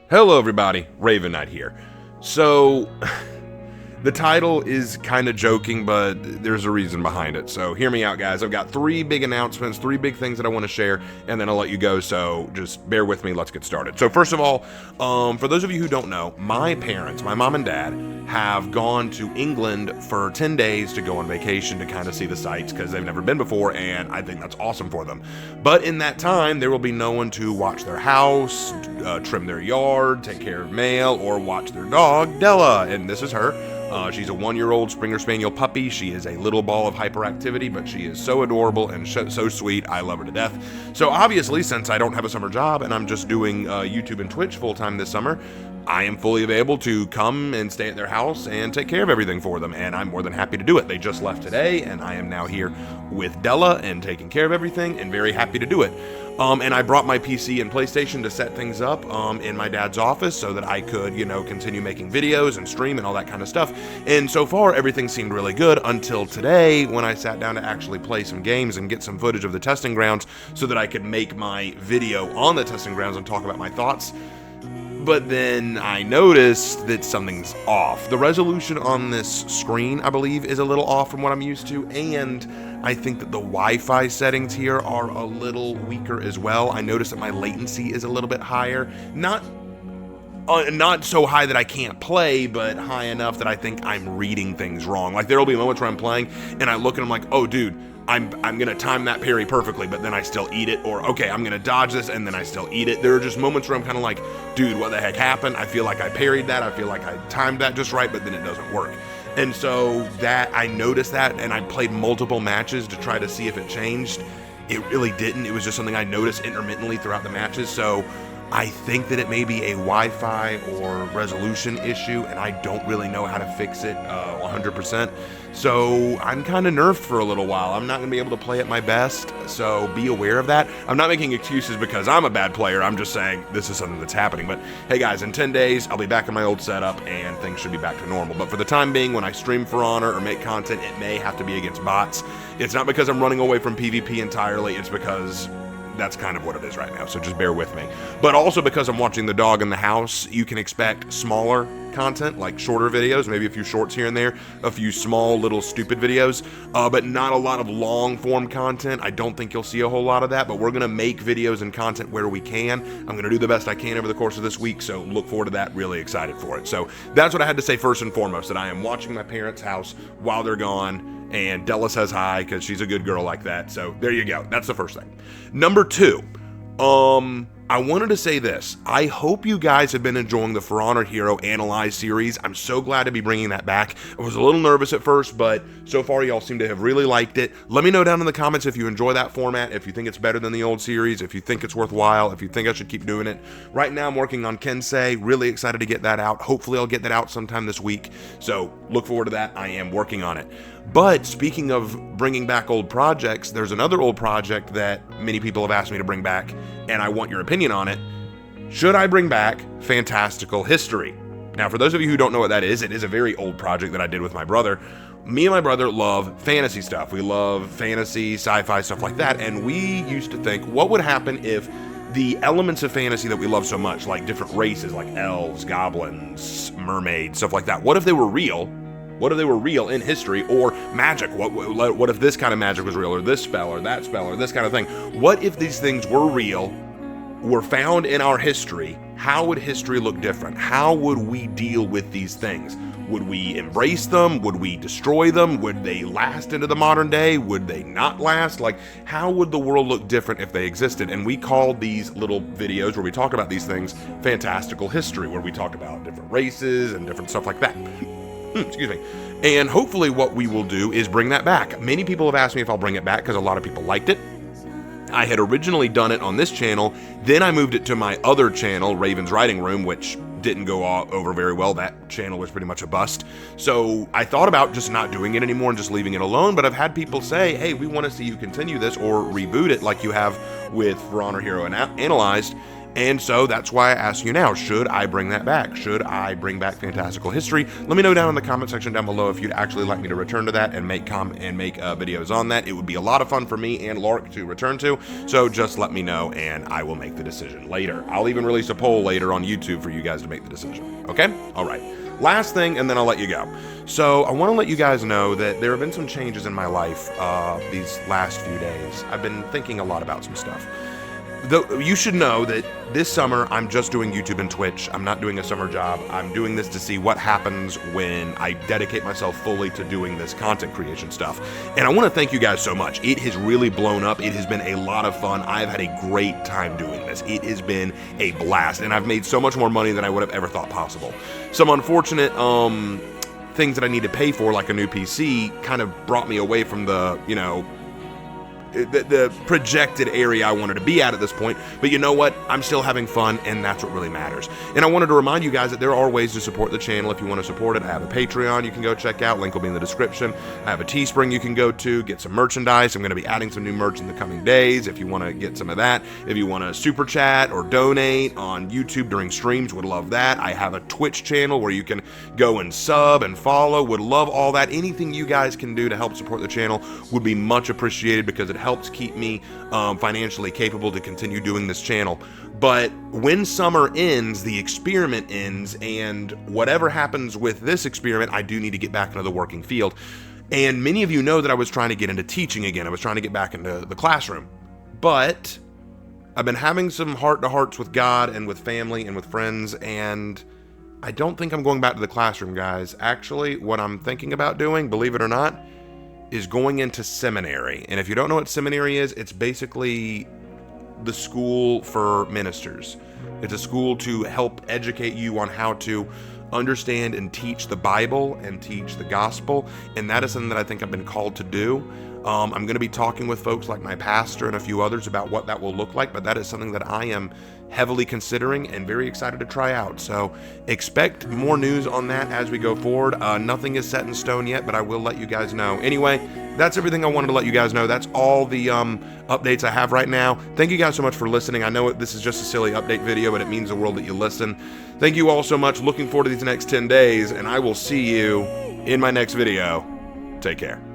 Hello everybody, Raven Knight here. So, the title is kind of joking, but there's a reason behind it. So hear me out, guys. I've got three big announcements, three big things that I want to share, and then I'll let you go, so just bear with me. Let's get started. So first of all, for those of you who don't know, my parents, my mom and dad, have gone to England for 10 days to go on vacation to kind of see the sights because they've never been before, and I think that's awesome for them. But in that time, there will be no one to watch their house, trim their yard, take care of mail, or watch their dog, Della, and this is her. She's a 1-year-old Springer Spaniel puppy. She is a little ball of hyperactivity, but she is so adorable and so sweet. I love her to death. So obviously, since I don't have a summer job and I'm just doing YouTube and Twitch full-time this summer, I am fully available to come and stay at their house and take care of everything for them, and I'm more than happy to do it. They just left today, and I am now here with Della and taking care of everything and very happy to do it. And I brought my PC and PlayStation to set things up in my dad's office so that I could, continue making videos and stream and all that kind of stuff. And so far, everything seemed really good until today when I sat down to actually play some games and get some footage of the testing grounds so that I could make my video on the testing grounds and talk about my thoughts. But then I noticed that something's off. The resolution on this screen, I believe, is a little off from what I'm used to, and I think that the Wi-Fi settings here are a little weaker as well. I noticed that my latency is a little bit higher. Not so high that I can't play, but high enough that I think I'm reading things wrong. Like, there'll be moments where I'm playing, and I look and I'm like, oh, dude, I'm gonna time that parry perfectly, but then I still eat it, or okay, I'm gonna dodge this and then I still eat it. There are just moments where I'm kind of like, dude, what the heck happened? I feel like I parried that, I feel like I timed that just right, but then it doesn't work. And so that, I noticed that, and I played multiple matches to try to see if it changed. It really didn't. It was just something I noticed intermittently throughout the matches, so I think that it may be a Wi-Fi or resolution issue, and I don't really know how to fix it 100%. So I'm kind of nerfed for a little while. I'm not going to be able to play at my best, so be aware of that. I'm not making excuses because I'm a bad player. I'm just saying this is something that's happening. But hey guys, in 10 days, I'll be back in my old setup and things should be back to normal. But for the time being, when I stream For Honor or make content, it may have to be against bots. It's not because I'm running away from PvP entirely. It's because that's kind of what it is right now, so just bear with me. But also because I'm watching the dog in the house, you can expect smaller content, like shorter videos, maybe a few shorts here and there, a few small little stupid videos, but not a lot of long form content. I don't think you'll see a whole lot of that, but we're gonna make videos and content where we can. I'm gonna do the best I can over the course of this week, so look forward to that. Really excited for it. So that's what I had to say first and foremost, that I am watching my parents' house while they're gone. And Della says hi because she's a good girl like that. So there you go. That's the first thing. Number two, I wanted to say this. I hope you guys have been enjoying the For Honor Hero Analyze series. I'm so glad to be bringing that back. I was a little nervous at first, but so far y'all seem to have really liked it. Let me know down in the comments if you enjoy that format, if you think it's better than the old series, if you think it's worthwhile, if you think I should keep doing it. Right now I'm working on Kensei. Really excited to get that out. Hopefully I'll get that out sometime this week. So look forward to that. I am working on it. But speaking of bringing back old projects, there's another old project that many people have asked me to bring back, and I want your opinion on it. Should I bring back Fantastical History? Now, for those of you who don't know what that is, it is a very old project that I did with my brother. Me and my brother love fantasy stuff. We love fantasy, sci-fi, stuff like that, and we used to think, what would happen if the elements of fantasy that we love so much, like different races, like elves, goblins, mermaids, stuff like that, what if they were real? What if they were real in history, or magic? What if this kind of magic was real, or this spell, or that spell, or this kind of thing? What if these things were real, were found in our history? How would history look different? How would we deal with these things? Would we embrace them? Would we destroy them? Would they last into the modern day? Would they not last? Like, how would the world look different if they existed? And we called these little videos where we talk about these things Fantastical History, where we talk about different races and different stuff like that. Excuse me. And hopefully what we will do is bring that back. Many people have asked me if I'll bring it back because a lot of people liked it. I had originally done it on this channel, then I moved it to my other channel, Raven's Writing Room, which didn't go over very well. That channel was pretty much a bust. So I thought about just not doing it anymore and just leaving it alone, but I've had people say, hey, we want to see you continue this or reboot it like you have with For Honor Hero Analyzed. And so that's why I ask you now, should I bring that back? Should I bring back Fantastical History? Let me know down in the comment section down below if you'd actually like me to return to that and make videos on that. It would be a lot of fun for me and Lark to return to, so just let me know and I will make the decision later. I'll even release a poll later on YouTube for you guys to make the decision. Okay? All right. Last thing, and then I'll let you go. So I want to let you guys know that there have been some changes in my life these last few days. I've been thinking a lot about some stuff. Though you should know that this summer I'm just doing YouTube and Twitch. I'm not doing a summer job. I'm doing this to see what happens when I dedicate myself fully to doing this content creation stuff. And I want to thank you guys so much. It has really blown up. It has been a lot of fun. I've had a great time doing this. It has been a blast, and I've made so much more money than I would have ever thought possible. Some unfortunate things that I need to pay for, like a new PC, kind of brought me away from the, the projected area I wanted to be at this point. But you know what? I'm still having fun, and that's what really matters. And I wanted to remind you guys that there are ways to support the channel if you want to support it. I have a Patreon you can go check out. Link will be in the description. I have a Teespring you can go to, get some merchandise. I'm going to be adding some new merch in the coming days if you want to get some of that. If you want to super chat or donate on YouTube during streams, would love that. I have a Twitch channel where you can go and sub and follow. Would love all that. Anything you guys can do to help support the channel would be much appreciated, because it helps keep me financially capable to continue doing this channel. But when summer ends, the experiment ends, and whatever happens with this experiment, I do need to get back into the working field. And many of you know that I was trying to get into teaching again. I was trying to get back into the classroom. But I've been having some heart-to-hearts with God and with family and with friends, and I don't think I'm going back to the classroom, guys. Actually, what I'm thinking about doing, believe it or not, is going into seminary. And if you don't know what seminary is, it's basically the school for ministers. It's a school to help educate you on how to understand and teach the Bible and teach the gospel. And that is something that I think I've been called to do. I'm going to be talking with folks like my pastor and a few others about what that will look like, but that is something that I am heavily considering and very excited to try out. So expect more news on that as we go forward. Nothing is set in stone yet, but I will let you guys know. Anyway, that's everything I wanted to let you guys know. That's all the updates I have right now. Thank you guys so much for listening. I know this is just a silly update video, but it means the world that you listen. Thank you all so much. Looking forward to these next 10 days, and I will see you in my next video. Take care.